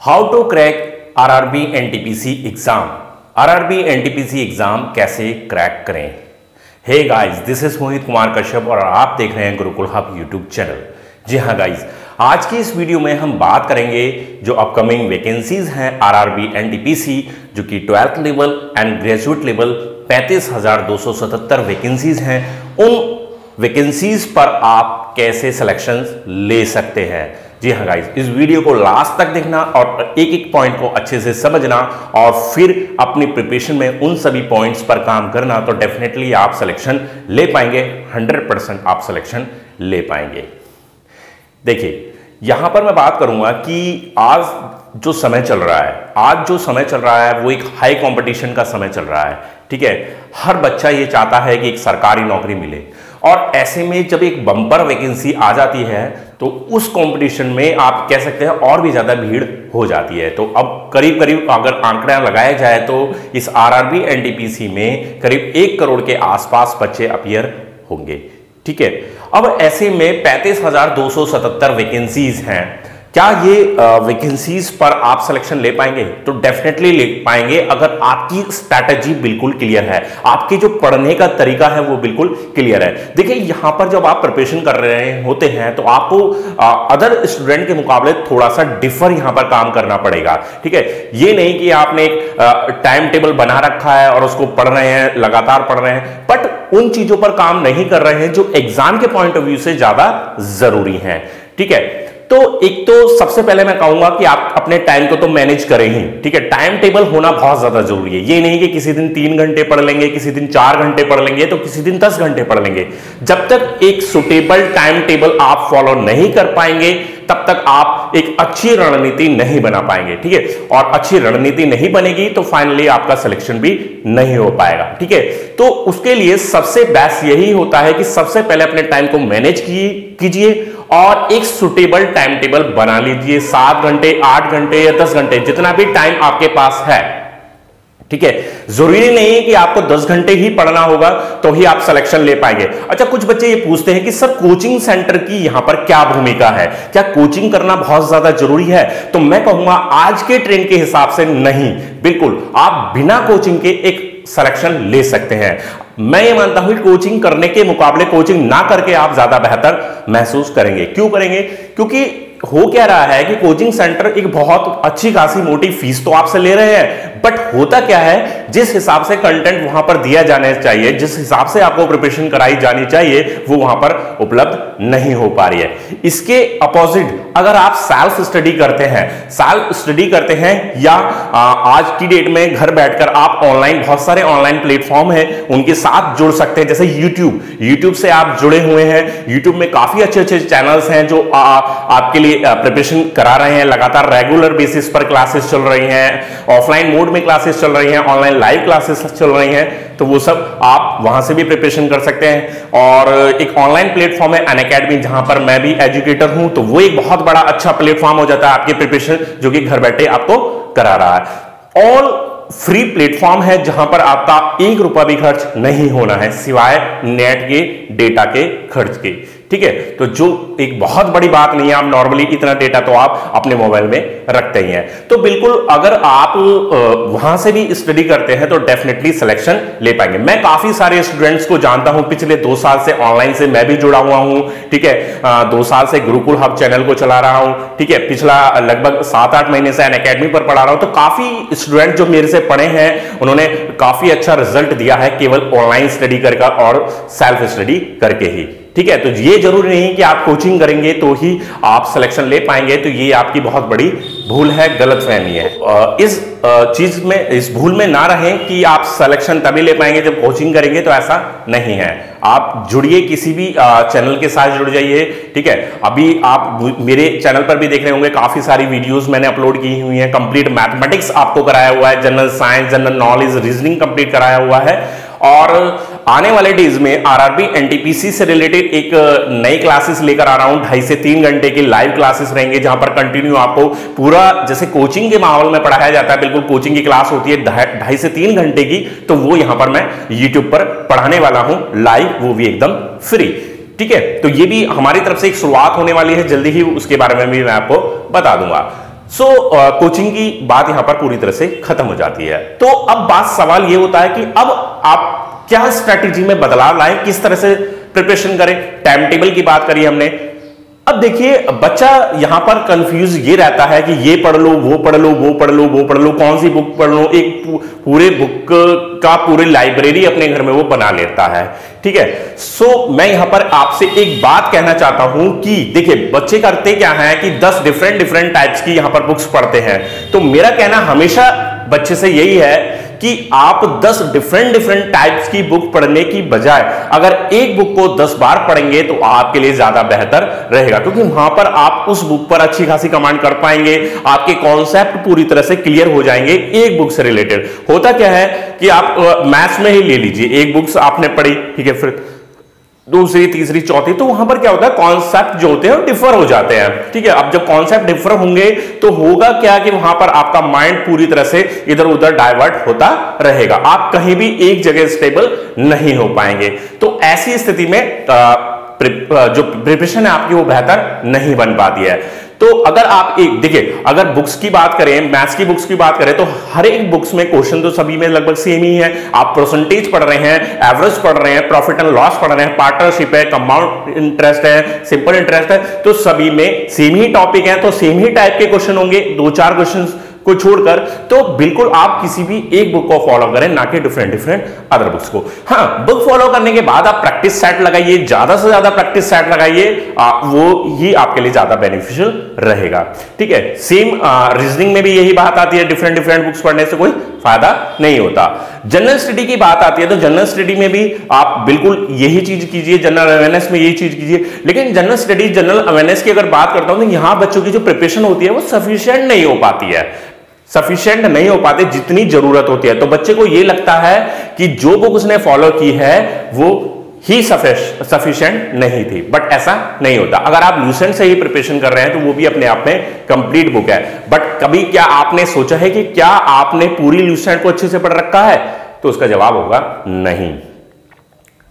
How to crack RRB NTPC exam. RRB NTPC exam कैसे crack करें। Hey guys, this is Mohit Kumar Kashyap और आप देख रहे हैं गुरुकुल हब यूट्यूब चैनल। जी हाँ गाइस, आज की इस वीडियो में हम बात करेंगे जो अपकमिंग वैकेंसीज हैं आरआरबी एनटीपीसी, जो कि 12th level and graduate level 35,277 vacancies हैं। उन वैकेंसीज पर आप कैसे सिलेक्शन ले सकते हैं। जी हाँ गाइस, इस वीडियो को लास्ट तक देखना और एक एक पॉइंट को अच्छे से समझना और फिर अपनी प्रिपरेशन में उन सभी पॉइंट्स पर काम करना, तो डेफिनेटली आप सिलेक्शन ले पाएंगे। 100% आप सिलेक्शन ले पाएंगे। देखिए, यहां पर मैं बात करूंगा कि आज जो समय चल रहा है वो एक हाई कंपटीशन का समय चल रहा है। ठीक है, हर बच्चा ये चाहता है कि एक सरकारी नौकरी मिले और ऐसे में जब एक बम्पर वैकेंसी आ जाती है तो उस कंपटीशन में आप कह सकते हैं और भी ज्यादा भीड़ हो जाती है। तो अब करीब करीब अगर आंकड़ा लगाया जाए तो इस आरआरबी एनटीपीसी में करीब 1 करोड़ के आसपास बच्चे अपीयर होंगे। ठीक है, अब ऐसे में 35,277 वैकेंसीज हैं। क्या ये वैकेंसीज पर आप सिलेक्शन ले पाएंगे? तो डेफिनेटली ले पाएंगे अगर आपकी स्ट्रैटेजी बिल्कुल क्लियर है, आपकी जो पढ़ने का तरीका है वो बिल्कुल क्लियर है। देखिए, यहां पर जब आप प्रिपरेशन कर रहे होते हैं तो आपको अदर स्टूडेंट के मुकाबले थोड़ा सा डिफर यहां पर काम करना पड़ेगा। ठीक है, ये नहीं कि आपने एक टाइम टेबल बना रखा है और उसको पढ़ रहे हैं, लगातार पढ़ रहे हैं, बट उन चीजों पर काम नहीं कर रहे हैं जो एग्जाम के पॉइंट ऑफ व्यू से ज्यादा जरूरी है। ठीक है, तो एक तो सबसे पहले मैं कहूंगा कि आप अपने टाइम को तो मैनेज करें ही। ठीक है, टाइम टेबल होना बहुत ज्यादा जरूरी है। ये नहीं कि किसी दिन 3 घंटे पढ़ लेंगे, किसी दिन 4 घंटे पढ़ लेंगे, तो किसी दिन 10 घंटे पढ़ लेंगे। जब तक एक सुटेबल टाइम टेबल आप फॉलो नहीं कर पाएंगे तब तक आप एक अच्छी रणनीति नहीं बना पाएंगे। ठीक है, और अच्छी रणनीति नहीं बनेगी तो फाइनली आपका सिलेक्शन भी नहीं हो पाएगा। ठीक है, तो उसके लिए सबसे बेस्ट यही होता है कि सबसे पहले अपने टाइम को मैनेज कीजिए और एक सुटेबल टाइम टेबल बना लीजिए। 7 घंटे, 8 घंटे या 10 घंटे, जितना भी टाइम आपके पास है। ठीक है, जरूरी नहीं है कि आपको 10 घंटे ही पढ़ना होगा तो ही आप सिलेक्शन ले पाएंगे। अच्छा, कुछ बच्चे ये पूछते हैं कि सर कोचिंग सेंटर की यहां पर क्या भूमिका है, क्या कोचिंग करना बहुत ज्यादा जरूरी है? तो मैं कहूंगा आज के ट्रेंड के हिसाब से नहीं, बिल्कुल आप बिना कोचिंग के एक सिलेक्शन ले सकते हैं। मैं ये मानता हूं कि कोचिंग करने के मुकाबले कोचिंग ना करके आप ज्यादा बेहतर महसूस करेंगे। क्यों करेंगे? क्योंकि हो क्या रहा है कि कोचिंग सेंटर एक बहुत अच्छी खासी मोटी फीस तो आपसे ले रहे हैं, बट होता क्या है, जिस हिसाब से कंटेंट वहां पर दिया जाना चाहिए, जिस हिसाब से आपको प्रिपरेशन कराई जानी चाहिए, वो वहां पर उपलब्ध नहीं हो पा रही है। इसके अपोजिट अगर आप सेल्फ स्टडी करते हैं या आज की डेट में घर बैठकर आप ऑनलाइन, बहुत सारे ऑनलाइन प्लेटफॉर्म हैं, उनके साथ जुड़ सकते हैं। जैसे यूट्यूब से आप जुड़े हुए हैं। यूट्यूब में काफी अच्छे चैनल्स हैं जो आपके लिए प्रिपरेशन करा रहे हैं। लगातार रेगुलर बेसिस पर क्लासेस चल रही हैं, ऑफलाइन मोड में क्लासेस चल रही हैं, ऑनलाइन लाइव क्लासेस चल रही हैं, तो वो सब आप वहां से भी प्रिपरेशन कर सकते हैं। और एक ऑनलाइन प्लेटफॉर्म है अनअकैडमी, जहां पर मैं भी एजुकेटर हूं, तो वो एक बहुत बड़ा अच्छा प्लेटफॉर्म हो जाता है आपके प्रिपरेशन, जो कि घर बैठे आपको करा रहा है। ऑल फ्री प्लेटफॉर्म है जहां पर आपका 1 रुपया भी खर्च नहीं होना है सिवाय नेट के डेटा के खर्च के। ठीक है, तो जो एक बहुत बड़ी बात नहीं है, आप नॉर्मली इतना डेटा तो आप अपने मोबाइल में रखते ही हैं। तो बिल्कुल अगर आप वहां से भी स्टडी करते हैं तो डेफिनेटली सिलेक्शन ले पाएंगे। मैं काफी सारे स्टूडेंट्स को जानता हूं, पिछले 2 साल से ऑनलाइन से मैं भी जुड़ा हुआ हूं। ठीक है, 2 साल से गुरुकुल हब चैनल को चला रहा हूं। ठीक है, पिछला लगभग 7-8 महीने से अनअकैडमी पर पढ़ा रहा हूं। तो काफी स्टूडेंट जो मेरे से पढ़े हैं उन्होंने काफी अच्छा रिजल्ट दिया है केवल ऑनलाइन स्टडी करके और सेल्फ स्टडी करके ही। ठीक है, तो ये जरूरी नहीं कि आप कोचिंग करेंगे तो ही आप सिलेक्शन ले पाएंगे, तो ये आपकी बहुत बड़ी भूल है, गलतफहमी है। इस भूल में ना रहें कि आप सिलेक्शन तभी ले पाएंगे जब कोचिंग करेंगे, तो ऐसा नहीं है। आप जुड़िए, किसी भी चैनल के साथ जुड़ जाइए। ठीक है, अभी आप मेरे चैनल पर भी देख रहे होंगे, काफी सारी वीडियोस मैंने अपलोड की हुई हैं। कंप्लीट मैथमेटिक्स आपको कराया हुआ है, general science, general knowledge, reasoning complete कराया हुआ है। और आने वाले डेज में आरआरबी एनटीपीसी से रिलेटेड एक नई क्लासेस लेकर आ रहा हूं। 2.5 से 3 घंटे की लाइव क्लासेस रहेंगे, जहां पर कंटिन्यू आपको पूरा जैसे कोचिंग के माहौल में पढ़ाया जाता है, बिल्कुल कोचिंग की क्लास होती है 2.5 से 3 घंटे की, तो वो यहां पर मैं यूट्यूब पर पढ़ाने वाला हूं लाइव, वो भी एकदम फ्री। ठीक है, तो ये भी हमारी तरफ से एक शुरुआत होने वाली है, जल्दी ही उसके बारे में भी मैं आपको बता दूंगा। कोचिंग की बात यहां पर पूरी तरह से खत्म हो जाती है। तो अब सवाल यह होता है कि अब आप क्या स्ट्रैटेजी में बदलाव लाएं, किस तरह से प्रिपरेशन करें। टाइम टेबल की बात करी हमने। अब देखिए बच्चा यहां पर कंफ्यूज ये रहता है कि ये पढ़ लो, वो पढ़ लो, वो पढ़ लो, वो पढ़ लो, कौन सी बुक पढ़ लो। एक पूरे बुक का पूरी लाइब्रेरी अपने घर में वो बना लेता है, ठीक है। मैं यहां पर आपसे एक बात कहना चाहता हूं कि देखिए बच्चे करते क्या है कि 10 डिफरेंट टाइप्स की यहां पर बुक्स पढ़ते हैं। तो मेरा कहना हमेशा बच्चे से यही है कि आप 10 डिफरेंट टाइप्स की बुक पढ़ने की बजाय अगर एक बुक को 10 बार पढ़ेंगे तो आपके लिए ज्यादा बेहतर रहेगा, क्योंकि वहां पर आप उस बुक पर अच्छी खासी कमांड कर पाएंगे, आपके कॉन्सेप्ट पूरी तरह से क्लियर हो जाएंगे एक बुक से रिलेटेड। होता क्या है कि आप मैथ्स में ही ले लीजिए, एक बुक्स आपने पढ़ी, ठीक है, फिर दूसरी, तीसरी, चौथी, तो वहां पर क्या होता है कॉन्सेप्ट जो होते हैं डिफर हो जाते हैं, ठीक है। अब जब कॉन्सेप्ट डिफर होंगे तो होगा क्या कि वहां पर आपका माइंड पूरी तरह से इधर उधर डाइवर्ट होता रहेगा, आप कहीं भी एक जगह स्टेबल नहीं हो पाएंगे। तो ऐसी स्थिति में जो प्रिपरेशन है आपकी वो बेहतर नहीं बन पाती है। तो अगर आप एक देखिए, अगर बुक्स की बात करें, मैथ्स की बुक्स की बात करें, तो हर एक बुक्स में क्वेश्चन तो सभी में लगभग सेम ही है। आप परसेंटेज पढ़ रहे हैं, एवरेज पढ़ रहे हैं, प्रॉफिट एंड लॉस पढ़ रहे हैं, पार्टनरशिप है, कंपाउंड इंटरेस्ट है, सिंपल इंटरेस्ट है, तो सभी में सेम ही टॉपिक है, तो सेम ही टाइप के क्वेश्चन होंगे, 2-4 क्वेश्चन को छोड़कर। तो बिल्कुल आप किसी भी एक बुक को फॉलो करें, ना कि डिफरेंट अदर बुक्स को। हाँ, बुक फॉलो करने के बाद आप प्रैक्टिस सेट लगाइए, ज्यादा से ज्यादा प्रैक्टिस सेट लगाइए, वो ही आपके लिए ज्यादा बेनिफिशियल रहेगा, ठीक है। सेम रीजनिंग में भी यही बात आती है, डिफरेंट बुक्स पढ़ने से कोई फायदा नहीं होता। जनरल स्टडी की बात आती है तो जनरल स्टडी में भी आप बिल्कुल यही चीज कीजिए, जनरल अवेयरनेस में यही चीज कीजिए। लेकिन जनरल स्टडी, जनरल अवेयरनेस की अगर बात करता हूं तो यहां बच्चों की जो प्रिपरेशन होती है वो सफिशिएंट नहीं हो पाती है, सफिशिएंट नहीं हो पाते जितनी जरूरत होती है। तो बच्चे को यह लगता है कि जो बुक उसने फॉलो की है वो ही सफिशिएंट नहीं थी, बट ऐसा नहीं होता। अगर आप लूसेंट से ही प्रिपरेशन कर रहे हैं तो वो भी अपने आप में कंप्लीट बुक है, बट कभी क्या आपने सोचा है कि क्या आपने पूरी लूसेंट को अच्छे से पढ़ रखा है? तो उसका जवाब होगा नहीं,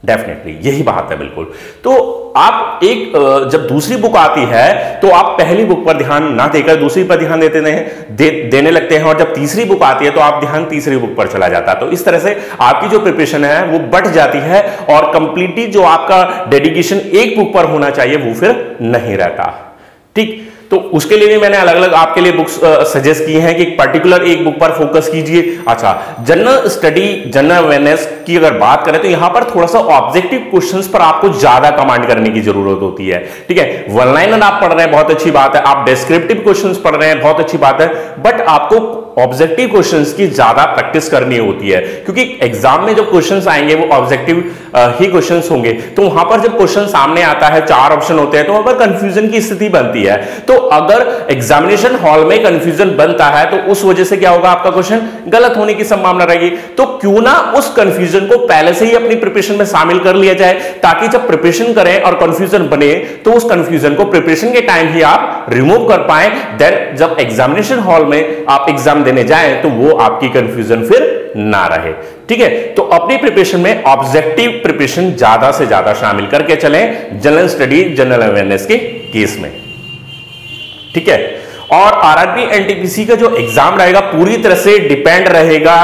डेफिनेटली यही बात है बिल्कुल। तो आप एक जब दूसरी बुक आती है तो आप पहली बुक पर ध्यान ना देकर दूसरी पर ध्यान देने लगते हैं, और जब तीसरी बुक आती है तो आप ध्यान तीसरी बुक पर चला जाता है। तो इस तरह से आपकी जो प्रिपरेशन है वो बढ़ जाती है, और कंप्लीटली जो आपका डेडिकेशन एक बुक पर होना चाहिए वो फिर नहीं रहता, ठीक। तो उसके लिए भी मैंने अलग अलग आपके लिए बुक्स सजेस्ट की हैं कि पर्टिकुलर एक बुक पर फोकस कीजिए। अच्छा, जनरल स्टडी, जनरल अवेयरनेस की अगर बात करें तो यहां पर थोड़ा सा ऑब्जेक्टिव क्वेश्चंस पर आपको ज्यादा कमांड करने की जरूरत होती है, ठीक है। वन लाइनर आप पढ़ रहे हैं, बहुत अच्छी बात है, आप डिस्क्रिप्टिव क्वेश्चंस पढ़ रहे हैं, बहुत अच्छी बात है, बट आपको ऑब्जेक्टिव क्वेश्चंस की ज्यादा प्रैक्टिस करनी होती है, क्योंकि एग्जाम में जब क्वेश्चंस आएंगे वो ऑब्जेक्टिव ही क्वेश्चंस होंगे। तो वहां पर जब क्वेश्चन सामने आता है, 4 ऑप्शन होते हैं, तो वहां पर कंफ्यूजन की स्थिति बनती है। तो अगर एग्जामिनेशन हॉल में कंफ्यूजन बनता है तो उस वजह से क्या होगा, आपका क्वेश्चन गलत होने की संभावना रहेगी। तो क्यों ना उस कंफ्यूजन को पहले से ही अपनी प्रिपरेशन में शामिल कर लिया जाए, ताकि जब प्रिपरेशन करें और कंफ्यूजन बने तो उस कंफ्यूजन को प्रिपरेशन के टाइम ही आप रिमूव कर पाए। देन जब एग्जामिनेशन हॉल में आप एग्जाम देने जाएं तो वो आपकी कंफ्यूजन फिर ना रहे, ठीक है। तो अपनी प्रिपरेशन में ऑब्जेक्टिव प्रिपरेशन ज्यादा से ज्यादा शामिल करके चलें जनरल स्टडी, जनरल अवेयरनेस के केस में, ठीक है। और आरआरबी एनटीपीसी का जो एग्जाम रहेगा पूरी तरह से डिपेंड रहेगा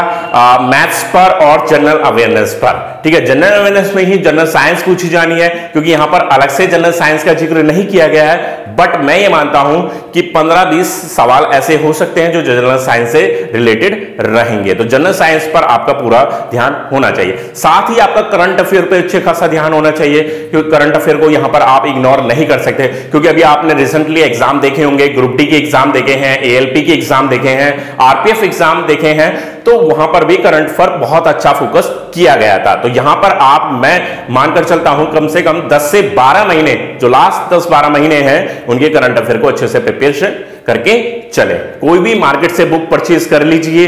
मैथ्स पर और जनरल अवेयरनेस पर, ठीक है। जनरल अवेयरनेस में ही जनरल साइंस पूछी जानी है, क्योंकि यहां पर अलग से जनरल साइंस का जिक्र नहीं किया गया है, बट मैं ये मानता हूं कि 15-20 सवाल ऐसे हो सकते हैं जो जनरल साइंस से रिलेटेड रहेंगे। तो जनरल साइंस पर आपका पूरा ध्यान होना चाहिए, साथ ही आपका करंट अफेयर पे अच्छे खासा ध्यान होना चाहिए, क्योंकि करंट अफेयर को यहां पर आप इग्नोर नहीं कर सकते। क्योंकि अभी आपने रिसेंटली एग्जाम देखे होंगे, ग्रुप डी के एग्जाम देखे हैं, एएलपी के एग्जाम देखे हैं, आरपीएफ एग्जाम देखे हैं, तो वहां पर भी करंट पर बहुत अच्छा फोकस किया गया था। तो यहां पर मैं मानकर चलता हूं कम से कम 10 से 12 महीने, जो लास्ट 10-12 महीने हैं, उनके करंट अफेयर को अच्छे से प्रिपरेशन करके चले। कोई भी मार्केट से बुक परचेज कर लीजिए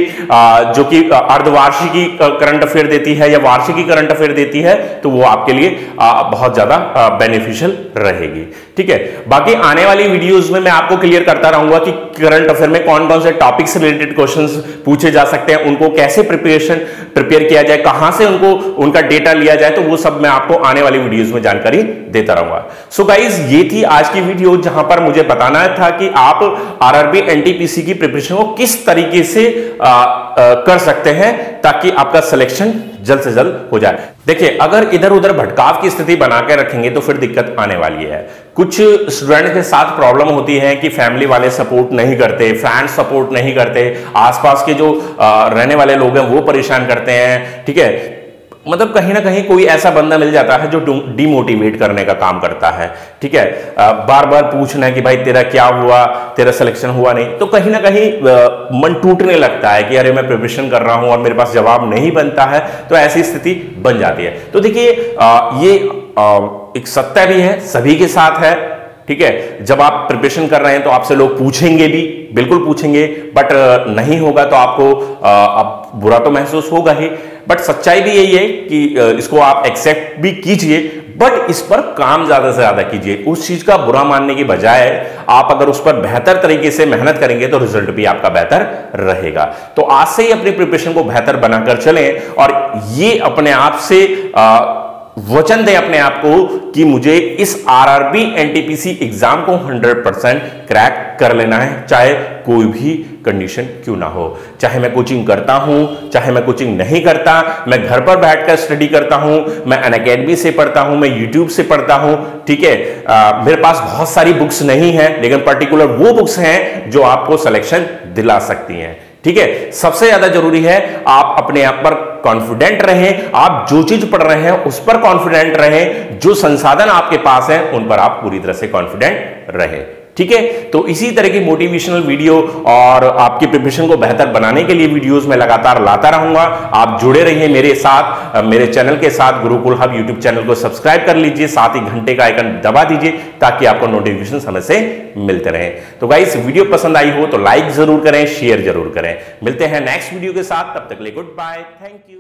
जो कि अर्धवार्षिकी करंट अफेयर देती है या वार्षिकी करंट अफेयर देती है, तो वो आपके लिए बहुत ज्यादा बेनिफिशियल रहेगी, ठीक है। बाकी आने वाली वीडियोस में मैं आपको क्लियर करता रहूंगा कि करंट अफेयर में कौन कौन से टॉपिक से रिलेटेड क्वेश्चंस पूछे जा सकते हैं, उनको कैसे प्रिपेयर किया जाए, कहां से उनका डेटा लिया जाए, तो वो सब मैं आपको आने वाली वीडियोस में जानकारी देता रहूंगा। सो गाइज, ये थी आज की वीडियो, जहां पर मुझे बताना था कि आप आरआरबी एनटीपीसी की प्रिपरेशन को किस तरीके से कर सकते हैं ताकि आपका सिलेक्शन जल्द से जल्द हो जाए। देखिए, अगर इधर उधर भटकाव की स्थिति बना के रखेंगे तो फिर दिक्कत आने वाली है। कुछ स्टूडेंट के साथ प्रॉब्लम होती है कि फैमिली वाले सपोर्ट नहीं करते, फ्रेंड्स सपोर्ट नहीं करते, आसपास के जो रहने वाले लोग हैं वो परेशान करते हैं, ठीक है। मतलब कहीं ना कहीं कोई ऐसा बंदा मिल जाता है जो डिमोटिवेट करने का काम करता है, ठीक है। बार बार पूछना है कि भाई तेरा क्या हुआ, तेरा सिलेक्शन हुआ नहीं, तो कहीं ना कहीं मन टूटने लगता है कि अरे मैं प्रिपरेशन कर रहा हूं और मेरे पास जवाब नहीं बनता है, तो ऐसी स्थिति बन जाती है। तो देखिए, ये एक सत्य भी है, सभी के साथ है, ठीक है। जब आप प्रिपरेशन कर रहे हैं तो आपसे लोग पूछेंगे भी, बिल्कुल पूछेंगे, बट नहीं होगा तो आपको अब बुरा तो महसूस होगा ही, बट सच्चाई भी यही है कि इसको आप एक्सेप्ट भी कीजिए, बट इस पर काम ज्यादा से ज्यादा कीजिए। उस चीज का बुरा मानने की बजाय आप अगर उस पर बेहतर तरीके से मेहनत करेंगे तो रिजल्ट भी आपका बेहतर रहेगा। तो आज से ही अपनी प्रिपरेशन को बेहतर बनाकर चलें और ये अपने आप से वचन दें अपने आप को कि मुझे इस आरआरबी एनटीपीसी एग्जाम को 100% क्रैक कर लेना है, चाहे कोई भी कंडीशन क्यों ना हो। चाहे मैं कोचिंग करता हूं, चाहे मैं कोचिंग नहीं करता, मैं घर पर बैठकर स्टडी करता हूं, मैं अनअकैडमी से पढ़ता हूं, मैं यूट्यूब से पढ़ता हूं, ठीक है। मेरे पास बहुत सारी बुक्स नहीं है, लेकिन पर्टिकुलर वो बुक्स हैं जो आपको सिलेक्शन दिला सकती हैं, ठीक है। सबसे ज्यादा जरूरी है आप अपने आप पर कॉन्फिडेंट रहें, आप जो चीज पढ़ रहे हैं उस पर कॉन्फिडेंट रहें, जो संसाधन आपके पास है उन पर आप पूरी तरह से कॉन्फिडेंट रहें, ठीक है। तो इसी तरह की मोटिवेशनल वीडियो और आपकी प्रिपरेशन को बेहतर बनाने के लिए वीडियोस मैं लगातार लाता रहूंगा। आप जुड़े रहिए मेरे साथ, मेरे चैनल के साथ। गुरुकुल हब यूट्यूब चैनल को सब्सक्राइब कर लीजिए, साथ ही घंटे का आइकन दबा दीजिए ताकि आपको नोटिफिकेशन समय से मिलते रहे। तो गाइस, वीडियो पसंद आई हो तो लाइक जरूर करें, शेयर जरूर करें। मिलते हैं नेक्स्ट वीडियो के साथ, तब तक के लिए गुड बाय, थैंक यू।